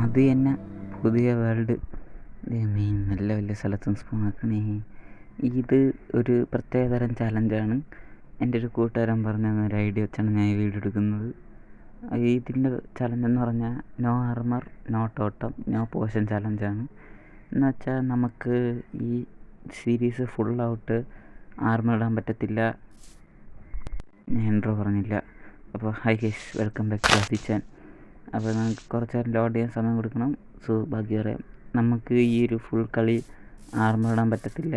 അത് തന്നെ പുതിയ വേൾഡ് മെയിൻ നല്ല വലിയ സ്ഥലത്തും സ്പൂൺ ആക്കണേ. ഇത് ഒരു പ്രത്യേകതരം ചാലഞ്ചാണ്. എൻ്റെ ഒരു കൂട്ടുകാരൻ പറഞ്ഞ ഒരു ഐഡിയ വെച്ചാണ് ഞാൻ ഈ വീഡിയോ എടുക്കുന്നത്. ഇതിൻ്റെ ചലഞ്ചെന്ന് പറഞ്ഞാൽ no armour, no ടോട്ടം, no portion ചലഞ്ചാണ്. എന്ന് വെച്ചാൽ നമുക്ക് ഈ സീരീസ് ഫുള്ളായിട്ട് ആർമർ ഇടാൻ പറ്റത്തില്ല. ഞാൻ ഇൻട്രോ പറഞ്ഞില്ല. അപ്പോൾ hi guys, welcome back to അസിച്ചാൻ. അപ്പോൾ നമുക്ക് കുറച്ച് നേരം ലോഡ് ചെയ്യാൻ സമയം കൊടുക്കണം. സോ ബാക്കി പറയാം. നമുക്ക് ഈ ഒരു ഫുൾ കളി ആർമർ ഇടാൻ പറ്റത്തില്ല,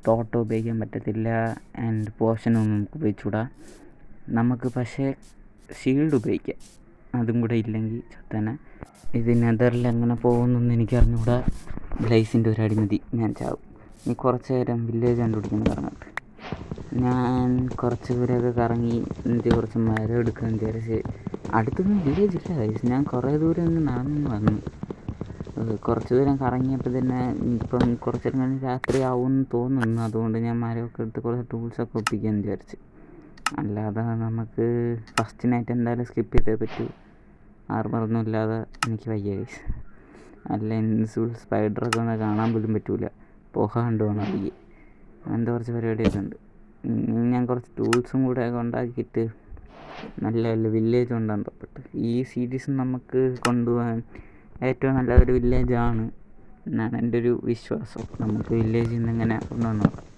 ടോട്ടോ ഉപയോഗിക്കാൻ പറ്റത്തില്ല, ആൻഡ് പോഷനൊന്നും നമുക്ക് ഉപയോഗിച്ചുകൂടാ. നമുക്ക് പക്ഷേ ഷീൽഡ് ഉപയോഗിക്കാം. അതും കൂടെ ഇല്ലെങ്കിൽ ചത്തനെ. ഇത് നെതറിൽ എങ്ങനെ പോകുന്നൊന്നും എനിക്ക് അറിഞ്ഞുകൂടാ. ബ്ലേസിൻ്റെ ഒരു അടിമതി, ഞാൻ ചാവും. ഇനി കുറച്ച് നേരം വില്ലേജ് കണ്ടുപിടിക്കുന്നു കറങ്ങാട്ട്. ഞാൻ കുറച്ച് ദൂരമൊക്കെ കറങ്ങി എന്നിട്ട് കുറച്ച് മരം എടുക്കാൻ വിചാരിച്ച്. അടുത്തൊന്നും വില്ലേജ് ഇല്ല ഗൈസ്. ഞാൻ കുറേ ദൂരം ഒന്ന് നടന്നു വന്നു. കുറച്ച് ദൂരം കറങ്ങിയപ്പോൾ തന്നെ ഇപ്പം കുറച്ച് നേരം കഴിഞ്ഞ് രാത്രി ആവുമെന്ന് തോന്നുന്നു. അതുകൊണ്ട് ഞാൻ മരമൊക്കെ എടുത്ത് കുറച്ച് ടൂൾസൊക്കെ ഒപ്പിക്കാമെന്ന് വിചാരിച്ച്. അല്ലാതെ നമുക്ക് ഫസ്റ്റ് നൈറ്റ് എന്തായാലും സ്കിപ്പ് ചെയ്തേ പറ്റൂ. ആർമറൊന്നും ഇല്ലാതെ എനിക്ക് വയ്യ ഗൈസ്. അല്ല ഇൻവിസിബിൾ സ്പൈഡറൊക്കെ ഒന്ന് കാണാൻ പോലും പറ്റൂല. പുക കണ്ടു പോകണം അതിൽ. അങ്ങനത്തെ കുറച്ച് പരിപാടിയൊക്കെ ഉണ്ട്. ഞാൻ കുറച്ച് ടൂൾസും കൂടെ ഉണ്ടാക്കിയിട്ട് നല്ല നല്ല വില്ലേജ് കൊണ്ടാണ് തപ്പിട്ട്. ഈ സീരീസ് നമുക്ക് കൊണ്ടുപോകാൻ ഏറ്റവും നല്ലൊരു വില്ലേജാണ് എന്നാണ് എൻ്റെ ഒരു വിശ്വാസം. നമുക്ക് വില്ലേജിൽ നിന്ന് എങ്ങനെ കൊണ്ടുവന്നു നോക്കാം.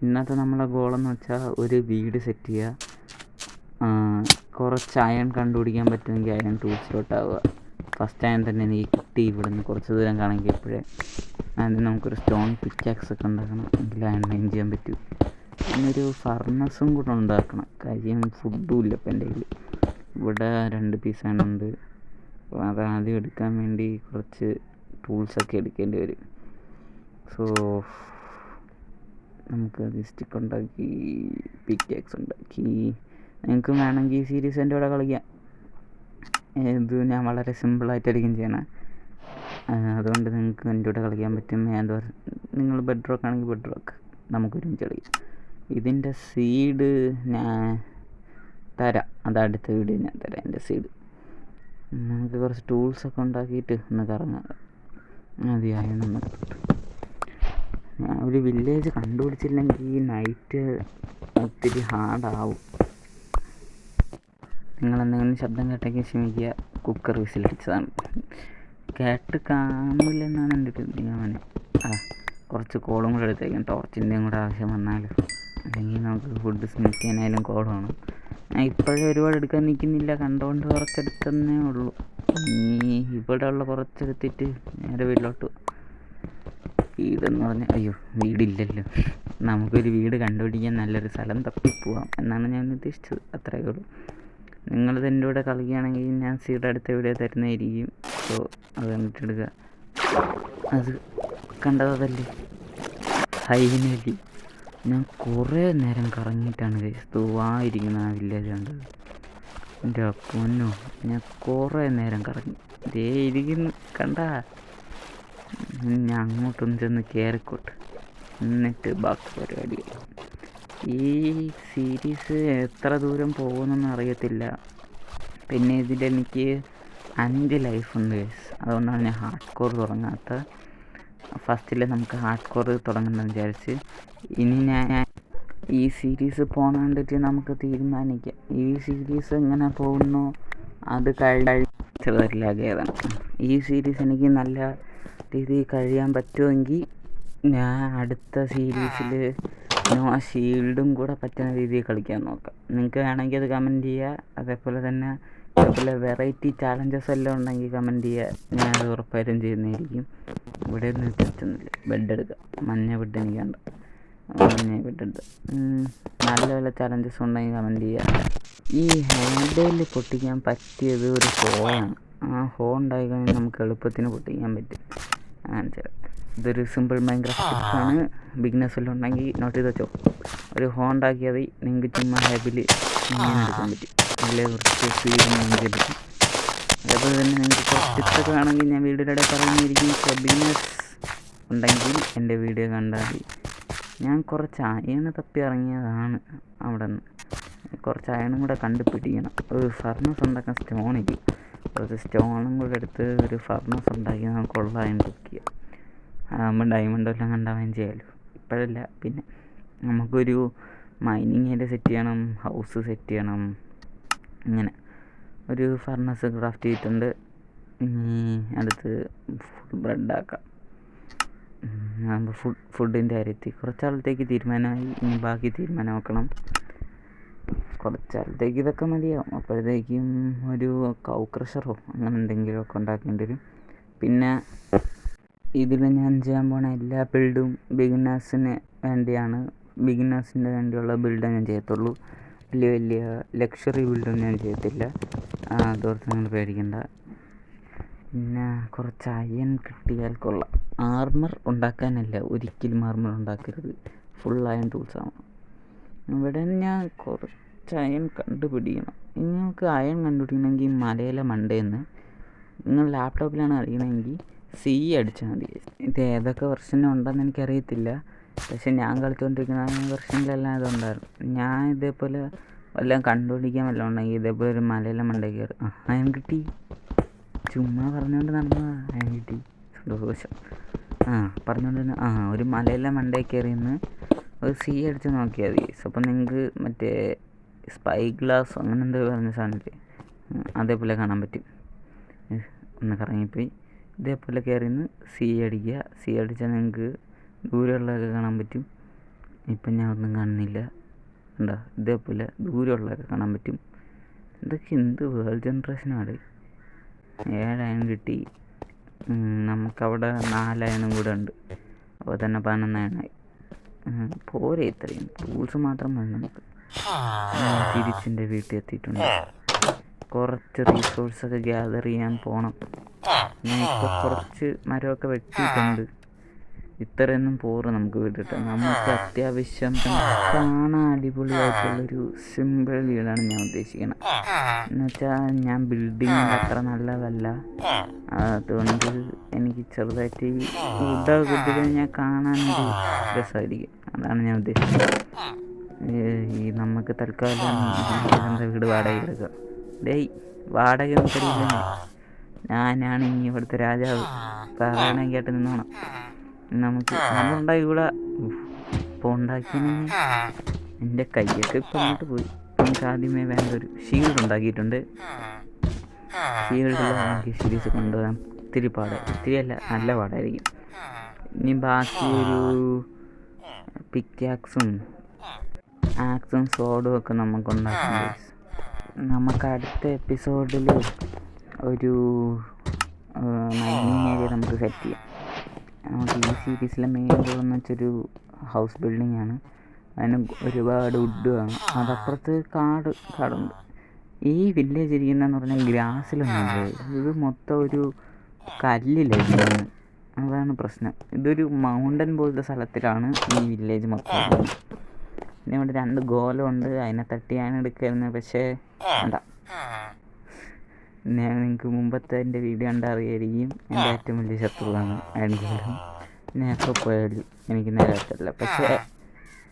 ഇന്നത്തെ നമ്മളെ ഗോളെന്ന് വെച്ചാൽ ഒരു വീട് സെറ്റ് ചെയ്യുക, കുറച്ച് അയൺ കണ്ടുപിടിക്കാൻ പറ്റുമെങ്കിൽ അയൺ ടൂൾസിലോട്ടാവുക. ഫസ്റ്റ് അയൺ തന്നെ എനിക്ക് കിട്ടി ഇവിടെ നിന്ന് കുറച്ച് ദൂരം കാണിക്കപ്പോഴേ. ആദ്യം നമുക്കൊരു സ്റ്റോൺ പിക്കാക്സ് ഒക്കെ ഉണ്ടാക്കണം, എങ്കിൽ അയൺ മൈൻ ചെയ്യാൻ പറ്റും. പിന്നൊരു ഫർണസും കൂടെ ഉണ്ടാക്കണം. കാര്യം ഫുഡും ഇല്ല ഇപ്പം എൻ്റെ കയ്യിൽ. ഇവിടെ 2 പീസ് അയണുണ്ട്. അപ്പോൾ അത് ആദ്യം എടുക്കാൻ വേണ്ടി കുറച്ച് ടൂൾസൊക്കെ എടുക്കേണ്ടി വരും. സോ നമുക്ക് അത് സ്റ്റിക്ക് ഉണ്ടാക്കി പിക്കാക്സ് ഉണ്ടാക്കി. നിങ്ങൾക്ക് വേണമെങ്കിൽ ഈ സീരീസ് എൻ്റെ കൂടെ കളിക്കാം. ഇത് ഞാൻ വളരെ സിമ്പിളായിട്ടായിരിക്കും ചെയ്യണേ. അതുകൊണ്ട് നിങ്ങൾക്ക് എൻ്റെ കൂടെ കളിക്കാൻ പറ്റും. എന്താ നിങ്ങൾ ബെഡ് റോക്ക് ആണെങ്കിൽ ബെഡ് റോക്ക് നമുക്കൊരുമിച്ച് കളിക്കാം. ഇതിൻ്റെ സീഡ് ഞാൻ തരാം. അത് അടുത്ത വീഡിയോ ഞാൻ തരാം എൻ്റെ സീഡ്. നമുക്ക് കുറച്ച് ടൂൾസൊക്കെ ഉണ്ടാക്കിയിട്ട് ഒന്ന് കറങ്ങാം. മതിയായെന്ന്. ഞാൻ ഒരു വില്ലേജ് കണ്ടുപിടിച്ചില്ലെങ്കിൽ ഈ നൈറ്റ് ഒത്തിരി ഹാർഡാവും. നിങ്ങളെന്തെങ്കിലും ശബ്ദം കേട്ടെങ്കിൽ ക്ഷമിക്കുക. കുക്കർ വിസിലടിച്ചതാണ്. കേട്ട് കാണില്ലെന്നാണ് എൻ്റെ ഒരു നിഗമനം. കുറച്ച് കോളും കൂടെ എടുത്തേക്കാം. ടോർച്ചിൻ്റെയും കൂടെ ആവശ്യം വന്നാൽ, അല്ലെങ്കിൽ നമുക്ക് ഫുഡ് സ്മിക്കാനായാലും കോൾ വേണം. ഞാൻ ഇപ്പോഴേ ഒരുപാട് എടുക്കാൻ നിൽക്കുന്നില്ല. കണ്ടുകൊണ്ട് കുറച്ചെടുത്തന്നേ ഉള്ളൂ. ഇനി ഇവിടെ ഉള്ള കുറച്ചെടുത്തിട്ട് നേരെ വീട്ടിലോട്ട്. വീടെന്ന് പറഞ്ഞാൽ അയ്യോ വീടില്ലല്ലോ. നമുക്കൊരു വീട് കണ്ടുപിടിക്കാൻ നല്ലൊരു സ്ഥലം തപ്പിപ്പോവാം എന്നാണ് ഞാൻ ഉദ്ദേശിച്ചത്. അത്രയേ ഉള്ളൂ. നിങ്ങളിത് എൻ്റെ കൂടെ കളിക്കുകയാണെങ്കിൽ ഞാൻ സീഡ് അടുത്ത വീഡിയോ തരുന്നതായിരിക്കും. സോ അത് കണ്ടിട്ടെടുക്കുക. അത് കണ്ടതല്ലേ ഫൈനലി. ഞാൻ കുറേ നേരം കറങ്ങിയിട്ടാണ് തൂവായിരിക്കുന്ന ആ വില്ലേജ് കണ്ടത്. എൻ്റെ പൊന്നോ, ഞാൻ കുറേ നേരം കറങ്ങി. ദേ ഇരിക്കുന്നു കണ്ട. ഞാൻ അങ്ങോട്ടൊന്ന് ചെന്ന് കയറിക്കോട്ടെ, എന്നിട്ട് ബാക്കി പരിപാടി. ഈ സീരീസ് എത്ര ദൂരം പോകുമെന്നൊന്നും അറിയത്തില്ല. പിന്നെ ഇതിലെനിക്ക് 5 ലൈഫുണ്ട് ഗൈസ്. അതുകൊണ്ടാണ് ഞാൻ ഹാർഡ് കോർ തുടങ്ങാത്ത. ഫസ്റ്റിൽ നമുക്ക് ഹാർഡ് കോർ തുടങ്ങണമെന്ന് വിചാരിച്ച്. ഇനി ഞാൻ ഈ സീരീസ് പോകാൻ വേണ്ടിയിട്ട് നമുക്ക് തീരുമാനിക്കാം. ഈ സീരീസ് എങ്ങനെ പോകുന്നു അത് ചെറുതല്ലാകേതാണ്. ഈ സീരീസ് എനിക്ക് നല്ല രീതിയിൽ കഴിയാൻ പറ്റുമെങ്കിൽ ഞാൻ അടുത്ത സീരീസിൽ ആ ഷീൽഡും കൂടെ പറ്റുന്ന രീതിയിൽ കളിക്കാൻ നോക്കാം. നിങ്ങൾക്ക് വേണമെങ്കിൽ അത് കമൻറ്റ് ചെയ്യുക. അതേപോലെ വെറൈറ്റി ചാലഞ്ചസ് എല്ലാം ഉണ്ടെങ്കിൽ കമൻറ്റ് ചെയ്യുക. ഞാനത് ഉറപ്പായിട്ടും ചെയ്യുന്നതായിരിക്കും. ഇവിടെ ഒന്നും പറ്റുന്നില്ല. ബെഡ് എടുക്കുക. മഞ്ഞ ബെഡ് എനിക്ക് കണ്ട മഞ്ഞ ബെഡ് എടുക്കുക. നല്ല നല്ല ചാലഞ്ചസ് ഉണ്ടെങ്കിൽ കമൻറ്റ് ചെയ്യുക. ഈ ഹാൻഡിൽ പൊട്ടിക്കാൻ പറ്റിയത് ഒരു ഹോയാണ്. ആ ഹോ ഉണ്ടായി കഴിഞ്ഞാൽ നമുക്ക് എളുപ്പത്തിന് പൊട്ടിക്കാൻ പറ്റും. അങ്ങനെ ഇതൊരു സിമ്പിൾ മൈൻക്രാഫ്റ്റ് ടിപ്സാണ്. ബിഗ്നസ് എല്ലാം ഉണ്ടെങ്കിൽ നോട്ട് ചെയ്ത് വെച്ചോ. ഒരു ഹോ ഉണ്ടാക്കിയാൽ നിങ്ങൾക്ക് ചുമ്മാ ഹാബിൽ ഇങ്ങനെ എടുക്കാൻ പറ്റും. നല്ല കുറച്ച് സ്പീഡ് ചെയ്യാൻ പറ്റും. അതേപോലെ തന്നെ നിങ്ങൾക്ക് കുറച്ച് ടിപ്സൊക്കെ വേണമെങ്കിൽ ഞാൻ വീഡിയോയുടെ പറയുന്നതായിരിക്കും. ബിഗ്നസ് ഉണ്ടെങ്കിൽ എൻ്റെ വീഡിയോ കണ്ടാൽ മതി. ഞാൻ കുറച്ച് അയണ് തപ്പി ഇറങ്ങിയതാണ്. അവിടെ നിന്ന് കുറച്ച് അയണും കൂടെ കണ്ടുപിടിക്കണം. ഒരു ഫർണസ് ഉണ്ടാക്കാൻ സ്റ്റോണില്ല. കുറച്ച് സ്റ്റോണും കൂടെ എടുത്ത് ഒരു ഫർണസ് ഉണ്ടാക്കി നമുക്ക് കൊള്ളായും കുക്ക് ചെയ്യാം. ആകുമ്പോൾ ഡയമണ്ടെല്ലാം കണ്ടാവുകയും ചെയ്യാമല്ലോ. ഇപ്പോഴല്ല, പിന്നെ നമുക്കൊരു മൈനിങ് ഏരിയ സെറ്റ് ചെയ്യണം, ഹൗസ് സെറ്റ് ചെയ്യണം. ഇങ്ങനെ ഒരു ഫർണസ് ക്രാഫ്റ്റ് ചെയ്തിട്ടുണ്ട്. അടുത്ത് ബ്രെഡാക്കാം. ഫുഡിൻ്റെ കാര്യത്തിൽ കുറച്ചാളത്തേക്ക് തീരുമാനമായി. ഇനി ബാക്കി തീരുമാനമാക്കണം. കുറച്ചാളത്തേക്ക് ഇതൊക്കെ മതിയാവും. അപ്പോഴത്തേക്കും ഒരു കൗ ക്രഷറോ അങ്ങനെ എന്തെങ്കിലുമൊക്കെ ഉണ്ടാക്കേണ്ടി വരും. പിന്നെ ഇതിൽ ഞാൻ ചെയ്യാൻ പോണ എല്ലാ ബിൽഡും ബിഗിനേഴ്സിന് വേണ്ടിയാണ്. ബിഗിനേഴ്സിന് വേണ്ടിയുള്ള ബിൽഡേ ഞാൻ ചെയ്യത്തുള്ളൂ. വലിയ വലിയ ലക്ഷറി ബിൽഡൊന്നും ഞാൻ ചെയ്യത്തില്ല. അതോർത്ത് നിങ്ങൾ പേടിക്കണ്ട. പിന്നെ കുറച്ച് അയൺ കിട്ടിയാൽ കൊള്ളാം. ആർമർ ഉണ്ടാക്കാനല്ല, ഒരിക്കലും ആർമർ ഉണ്ടാക്കരുത്. ഫുൾ അയൺ ടൂൾസാണ്. ഇവിടെ ഞാൻ കുറച്ച് അയൺ കണ്ടുപിടിക്കണം. നിങ്ങൾക്ക് അയൺ കണ്ടുപിടിക്കണമെങ്കിൽ മലയിലെ മണ്ടയെന്ന് നിങ്ങൾ ലാപ്ടോപ്പിലാണ് അറിയണമെങ്കിൽ സി അടിച്ചാൽ മതി. ഇത് ഏതൊക്കെ വെർഷൻ ഉണ്ടെന്ന് എനിക്കറിയത്തില്ല. പക്ഷെ ഞാൻ കളിച്ചുകൊണ്ടിരിക്കുന്ന വെർഷനിലെല്ലാം ഇതുണ്ടായിരുന്നു. ഞാൻ ഇതേപോലെ വല്ലതും കണ്ടുപിടിക്കാൻ വല്ലതും ഉണ്ടെങ്കിൽ ഇതേപോലെ ഒരു മലയിലെ മണ്ടയിൽ കയറി അയൺ കിട്ടി. ചുമ്മാ പറഞ്ഞുകൊണ്ട് നടന്നതാ, അയൺ കിട്ടി. സന്തോഷം. പറഞ്ഞുകൊണ്ട് തന്നെ ഒരു മലയിലെ മണ്ടയിൽ കയറി നിന്ന് ഒരു സി അടിച്ച് നോക്കിയാൽ മതി. അപ്പോൾ നിങ്ങൾക്ക് മറ്റേ സ്പൈ ഗ്ലാസ് അങ്ങനെ എന്തോ പറഞ്ഞ സാധനമില്ലേ, അതേപോലെ കാണാൻ പറ്റും. ഒന്ന് കറങ്ങിപ്പോയി ഇതേപോലെ കയറി നിന്ന് സി അടിക്കുക. സി അടിച്ചാൽ നിങ്ങൾക്ക് ദൂരെയുള്ളതൊക്കെ കാണാൻ പറ്റും. ഇപ്പം ഞാൻ ഒന്നും കാണുന്നില്ല, കണ്ടോ? ഇതേപോലെ ദൂരെയുള്ളതൊക്കെ കാണാൻ പറ്റും. ഇതൊക്കെ എന്ത് വേൾഡ് ജനറേഷനാണ്. 7 അയൺ കിട്ടി. നമുക്കവിടെ 4 അയണും കൂടെ ഉണ്ട്. അപ്പോൾ തന്നെ 11 അയണായി. പോരെ, ഇത്രയും ടൂൾസ് മാത്രം മതി നമുക്ക്. തിരിച്ചെൻ്റെ വീട്ടിൽ എത്തിയിട്ടുണ്ട്. കുറച്ച് റീസോഴ്സൊക്കെ ഗ്യാദർ ചെയ്യാൻ പോകണം. ഞാൻ ഇപ്പോൾ കുറച്ച് മരമൊക്കെ വെട്ടിയിട്ടുണ്ട്. ഇത്രയൊന്നും പോറ് നമുക്ക് വീട്ടിട്ട്. നമുക്ക് അത്യാവശ്യം കാണാൻ അടിപൊളിയായിട്ടുള്ളൊരു സിമ്പിൾ വീടാണ് ഞാൻ ഉദ്ദേശിക്കുന്നത്. എന്നുവെച്ചാൽ ഞാൻ ബിൽഡിങ് അത്ര നല്ലതല്ല, അതുകൊണ്ട് എനിക്ക് ചെറുതായിട്ട് ഈ വുഡൊക്കെ കിട്ടിക്കഴിഞ്ഞാൽ കാണാനൊരു രസമായിരിക്കും. അതാണ് ഞാൻ ഉദ്ദേശിക്കുന്നത്. ഈ നമുക്ക് തൽക്കാലം വീട് വാടക എടുക്കാം. വാടക തരില്ല. ഞാനാണ് ഇനി ഇവിടുത്തെ രാജാവ്. പറയണം കേട്ട് നിന്നോണം. നമുക്ക് നമ്മളുണ്ടാക്കി കൂടെ ഇപ്പോൾ ഉണ്ടാക്കിയെങ്കിൽ എൻ്റെ കയ്യൊക്കെ ഇപ്പം അങ്ങോട്ട് പോയി. നമുക്ക് ആദ്യമേ വേണ്ട ഒരു ഷീൽഡ് ഉണ്ടാക്കിയിട്ടുണ്ട്. ഷീൽഡിൽ നമുക്ക് സീരീസ് കൊണ്ടുപോകാൻ ഇത്തിരി അല്ല, നല്ല പാടായിരിക്കും. ഇനി ബാക്കി ഒരു പിക്കാക്സും ആക്സും സോഡും ഒക്കെ നമുക്ക് ഉണ്ടാക്കാം. നമുക്ക് അടുത്ത എപ്പിസോഡിൽ ഒരു മൈനിങ് ഏരിയ നമുക്ക് സെറ്റ് ചെയ്യാം. നമുക്ക് ഈ സീരീസിലെ മെയിൻ ഗോളെന്ന് വെച്ചൊരു ഹൗസ് ബിൽഡിംഗ് ആണ്. അതിന് ഒരുപാട് വുഡ് വേണം. അതപ്പുറത്ത് കാടുണ്ട്. ഈ വില്ലേജ് ഇരിക്കുന്നതെന്ന് പറഞ്ഞാൽ ഗ്രാസിലൊന്നുമില്ല, ഇത് മൊത്തം ഒരു കല്ലിലായിരിക്കും. അതാണ് പ്രശ്നം. ഇതൊരു മൗണ്ടൻ പോലത്തെ സ്ഥലത്തിലാണ് ഈ വില്ലേജ് മൊത്തം. പിന്നെ ഇവിടെ 2 ഗോലമുണ്ട്, അതിനെ തട്ടിയാണ് എടുക്കുന്നത്. പക്ഷേ വേണ്ട, ഞാൻ നിങ്ങൾക്ക് മുമ്പത്തെ എൻ്റെ വീഡിയോ കണ്ടറിയായിരിക്കും. എൻ്റെ ഏറ്റവും വലിയ ശത്രുവാണ് അയൺ ഗോലം. ഞാൻ എപ്പോൾ പോയാലും എനിക്ക് നേരെ പറ്റില്ല. പക്ഷേ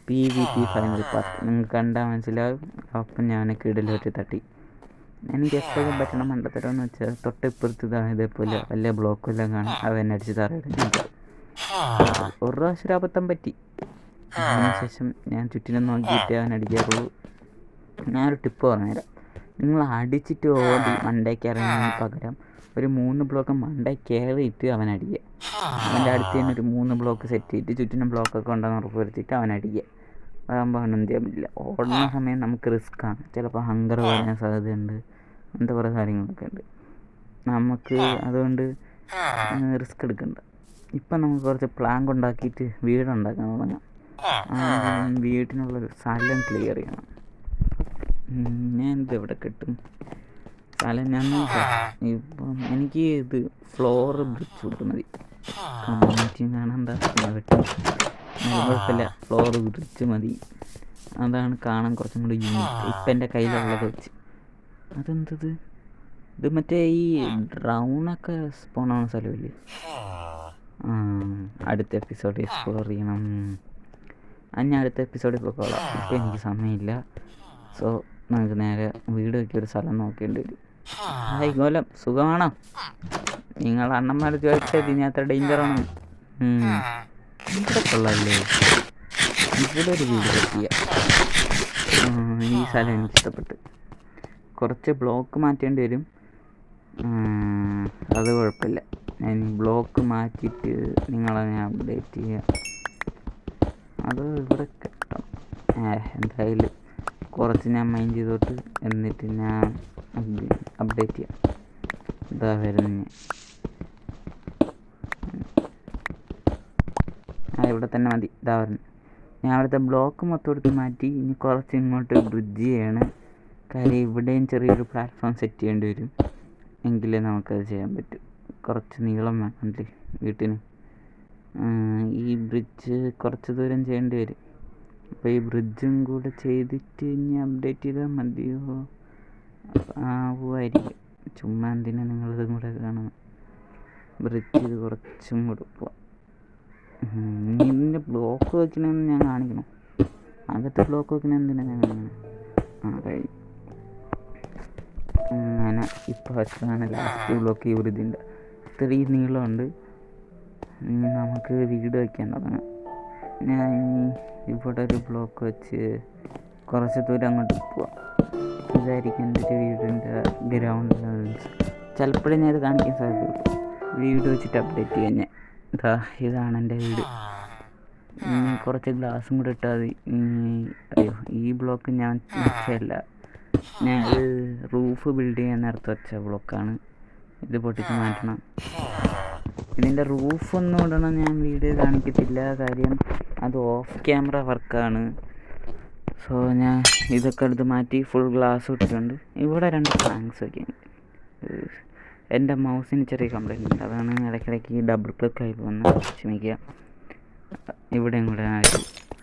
PvP ഫൈനൽ പാർട്ട് നിങ്ങൾക്ക് കണ്ടാൽ മനസ്സിലാവും. അപ്പം ഞാൻ കിടലോട്ട് തട്ടി. എനിക്ക് എപ്പോഴും പറ്റണ മണ്ടത്തരമെന്ന് വെച്ചാൽ തൊട്ടിപ്പുറത്ത് ഇതേപോലെ വലിയ ബ്ലോക്കെല്ലാം കാണും, അവൻ അടിച്ച് തറയിടും. ഒരു പ്രാവശ്യം അബദ്ധം പറ്റി. അതിനുശേഷം ഞാൻ ചുറ്റിനും നോക്കിയിട്ട് അവൻ അടിക്കാറുള്ളൂ. ഞാനൊരു ടിപ്പ് പറഞ്ഞുതരാം. നിങ്ങൾ അടിച്ചിട്ട് ഓടി മണ്ടയ്ക്ക് ഇറങ്ങുന്നതിന് പകരം ഒരു 3 ബ്ലോക്ക് മണ്ടയിൽ കയറിയിട്ട് അവൻ അടിക്കുക. അവൻ്റെ അടുത്ത് തന്നെ ഒരു 3 ബ്ലോക്ക് സെറ്റ് ചെയ്തിട്ട് ചുറ്റിനും ബ്ലോക്കൊക്കെ ഉണ്ടെന്ന് ഉറപ്പ് വരുത്തിയിട്ട് അവൻ അടിക്കുക. അതാകുമ്പോൾ അവൻ എന്ത് ചെയ്യാൻ പറ്റില്ല. ഓടുന്ന സമയം നമുക്ക് റിസ്ക്കാണ്. ചിലപ്പോൾ ഹങ്കർ വരാൻ സാധ്യതയുണ്ട്. അങ്ങനത്തെ കുറേ കാര്യങ്ങളൊക്കെ ഉണ്ട്. നമുക്ക് അതുകൊണ്ട് റിസ്ക് എടുക്കണ്ട. ഇപ്പം നമുക്ക് കുറച്ച് പ്ലാങ്ക് ഉണ്ടാക്കിയിട്ട് വീടുണ്ടാക്കാൻ തുടങ്ങാം. വീട്ടിനുള്ളൊരു സ്ഥലം ക്ലിയർ ചെയ്യണം. ഞാനിത് എവിടെ കിട്ടും സ്ഥലം? ഞാൻ ഇപ്പം എനിക്ക് ഇത് ഫ്ലോറ് ബ്രിഡ്ജ് വിട്ട് മതി. കമ്മ്യൂണിറ്റിയും കാണണ്ട, വെട്ടും കുഴപ്പമില്ല. ഫ്ലോറ് ബ്രിഡ്ജ് മതി. അതാണ് കാണാൻ കുറച്ചും കൂടി യൂണിറ്റ്. ഇപ്പം എൻ്റെ കയ്യിലുള്ളത് വെച്ച്. അതെന്തത്? ഇത് മറ്റേ ഈ ഡ്രൗണൊക്കെ സ്പോണാവുന്ന സ്ഥലമില്ലേ? അടുത്ത എപ്പിസോഡ് എക്സ്പ്ലോർ ചെയ്യണം. ഞാൻ അടുത്ത എപ്പിസോഡിൽ പോയിക്കോളാം. ഇപ്പം എനിക്ക് സമയമില്ല. സോ നമുക്ക് നേരെ വീട് വയ്ക്കിയൊരു സ്ഥലം നോക്കേണ്ടി വരും. ഹായ് ഗോലം, സുഖമാണോ? നിങ്ങൾ അണ്ണന്മാർ ചോദിച്ചത് ഇനി അത്ര ഡേഞ്ചറാണ്. ഇവിടെ കൊള്ളാമല്ലേ, ഇവിടെ ഒരു വീട് പറ്റിയ. ഈ സ്ഥലം എനിക്ക് ഇഷ്ടപ്പെട്ട്. കുറച്ച് ബ്ലോക്ക് മാറ്റേണ്ടി വരും, അത് കുഴപ്പമില്ല. ഞാൻ ബ്ലോക്ക് മാറ്റിയിട്ട് നിങ്ങളെ ഞാൻ അപ്ഡേറ്റ് ചെയ്യാം. അത് ഇവിടെ കിട്ടും. എന്തായാലും കുറച്ച് ഞാൻ മൈൻഡ് ചെയ്തോട്ട് എന്നിട്ട് ഞാൻ അപ്ഡേറ്റ് ചെയ്യാം. ഇതാ വരുന്ന ഇവിടെ തന്നെ മതി. ഇതാ വരുന്നു. ഞാൻ അവിടുത്തെ ബ്ലോക്ക് മൊത്തം എടുത്ത് മാറ്റി. ഇനി കുറച്ച് ഇങ്ങോട്ട് ബ്രിഡ്ജ് ചെയ്യാണ്. കാര്യം ഇവിടെയും ചെറിയൊരു പ്ലാറ്റ്ഫോം സെറ്റ് ചെയ്യേണ്ടി വരും, എങ്കിലേ നമുക്കത് ചെയ്യാൻ പറ്റും. കുറച്ച് നീളം വേണമല്ലേ വീട്ടിന്. ഈ ബ്രിഡ്ജ് കുറച്ച് ദൂരം ചെയ്യേണ്ടി വരും. അപ്പോൾ ഈ ബ്രിഡ്ജും കൂടെ ചെയ്തിട്ട് ഇനി അപ്ഡേറ്റ് ചെയ്താൽ മതിയോ? ആവുമായിരിക്കും. ചുമ്മാ എന്തിനാ നിങ്ങളിതും കൂടെ കാണുന്നത്? ബ്രിഡ്ജ് ചെയ്ത് കുറച്ചും കൂടെ പോവാം. ഇനി ഇതിൻ്റെ ബ്ലോക്ക് വയ്ക്കണമെന്ന് ഞാൻ കാണിക്കണം. അകത്ത് ബ്ലോക്ക് വയ്ക്കണ എന്തിനാണ് ഞാൻ കാണിക്കണം? കഴിഞ്ഞു. അങ്ങനെ ഇപ്പോൾ വെച്ചതാണ് ലാസ്റ്റ് ബ്ലോക്ക്. ഈ ബ്രിഡ്ജിൻ്റെ ഇത്രയും നീളമുണ്ട്. ഇനി നമുക്ക് വീട് വയ്ക്കാൻ തുടങ്ങാം. ഞാൻ ഇനി ഇവിടെ ഒരു ബ്ലോക്ക് വെച്ച് കുറച്ച് ദൂരം അങ്ങോട്ട് പോവാം. ഇതായിരിക്കും എൻ്റെ ഒരു വീടിൻ്റെ ഗ്രൗണ്ട് ലെവൽസ്. ചിലപ്പോഴേ ഞാൻ ഇത് കാണിക്കാൻ സാധ്യതയുള്ളൂ. വീട് വെച്ചിട്ട് അപ്ഡേറ്റ് ചെയ്യാൻ ഞാൻ. ഇതാണ് എൻ്റെ വീട്. കുറച്ച് ഗ്ലാസും കൂടെ ഇട്ടാൽ മതി. അയ്യോ, ഈ ബ്ലോക്ക് ഞാൻ വെച്ചല്ല, ഞാൻ റൂഫ് ബിൽഡ് ചെയ്യാൻ നേരത്തെ വെച്ച ബ്ലോക്കാണ്. ഇത് പൊട്ടിച്ച് മാറ്റണം. ഇതിൻ്റെ റൂഫൊന്നും ഇടണം ഞാൻ വീഡിയോ കാണിക്കത്തില്ല, കാര്യം അത് ഓഫ് ക്യാമറ വർക്കാണ്. സോ ഞാൻ ഇതൊക്കെ എടുത്ത് മാറ്റി ഫുൾ ഗ്ലാസ് ഇട്ടിട്ടുണ്ട്. ഇവിടെ 2 പ്ലാങ്ക്സ് വയ്ക്കാൻ. എൻ്റെ മൗസിന് ചെറിയ കംപ്ലൈൻറ്റ് ഉണ്ട്, അതാണ് ഇടയ്ക്കിടയ്ക്ക് ഡബിൾ ക്ലിക്ക് ആയി പോകുന്നത്. ക്ഷമിക്കുക. ഇവിടെയും കൂടെ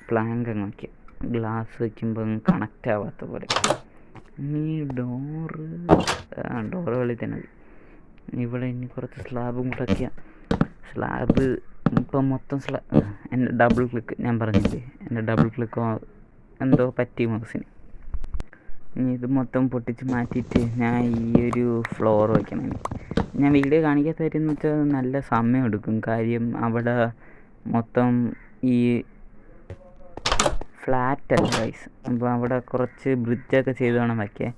പ്ലാങ്ക് അങ്ങ് വയ്ക്കുക. ഗ്ലാസ് വയ്ക്കുമ്പോൾ കണക്റ്റ് ആവാത്ത പോലെ. ഇനി ഡോറ് വെളിയിൽ തന്നെ മതി. ഇവിടെ ഇനി കുറച്ച് സ്ലാബും കൂടെ വയ്ക്കുക. സ്ലാബ് ഇപ്പം മൊത്തം എൻ്റെ ഡബിൾ ക്ലിക്ക് ഞാൻ പറഞ്ഞില്ലേ, എൻ്റെ ഡബിൾ ക്ലിക്കോ എന്തോ പറ്റി മൗസിന്. ഇനി ഇത് മൊത്തം പൊട്ടിച്ച് മാറ്റിയിട്ട് ഞാൻ ഈ ഒരു ഫ്ലോർ വയ്ക്കണം. ഞാൻ വീഡിയോ കാണിക്കാത്ത കാര്യം എന്ന് വെച്ചാൽ നല്ല സമയം എടുക്കും. കാര്യം അവിടെ മൊത്തം ഈ ഫ്ലാറ്റല്ല ഗൈസ്. അപ്പോൾ അവിടെ കുറച്ച് ബ്രിഡ്ജൊക്കെ ചെയ്ത് വേണം വയ്ക്കാൻ.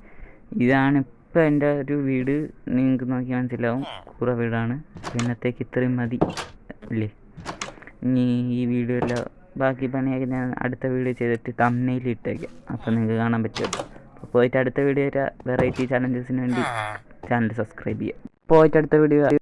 ഇതാണിപ്പോൾ എൻ്റെ ഒരു വീട്. നിങ്ങൾക്ക് നോക്കി മനസ്സിലാവും, കൂറ വീടാണ്. പിന്നത്തേക്ക് ഇത്രയും മതി ഇല്ലേ. ഇനി ഈ വീഡിയോ എല്ലാം ബാക്കി പണിയൊക്കെ ഞാൻ അടുത്ത വീഡിയോ ചെയ്തിട്ട് തംബ്നെയിൽ ഇട്ടേക്കാം, അപ്പോൾ നിങ്ങൾക്ക് കാണാൻ പറ്റുമല്ലോ. അപ്പോൾ പോയിട്ട് അടുത്ത വീഡിയോ വെറൈറ്റി ചാലഞ്ചസിന് വേണ്ടി ചാനൽ സബ്സ്ക്രൈബ് ചെയ്യുക. പോയിട്ട് അടുത്ത വീഡിയോ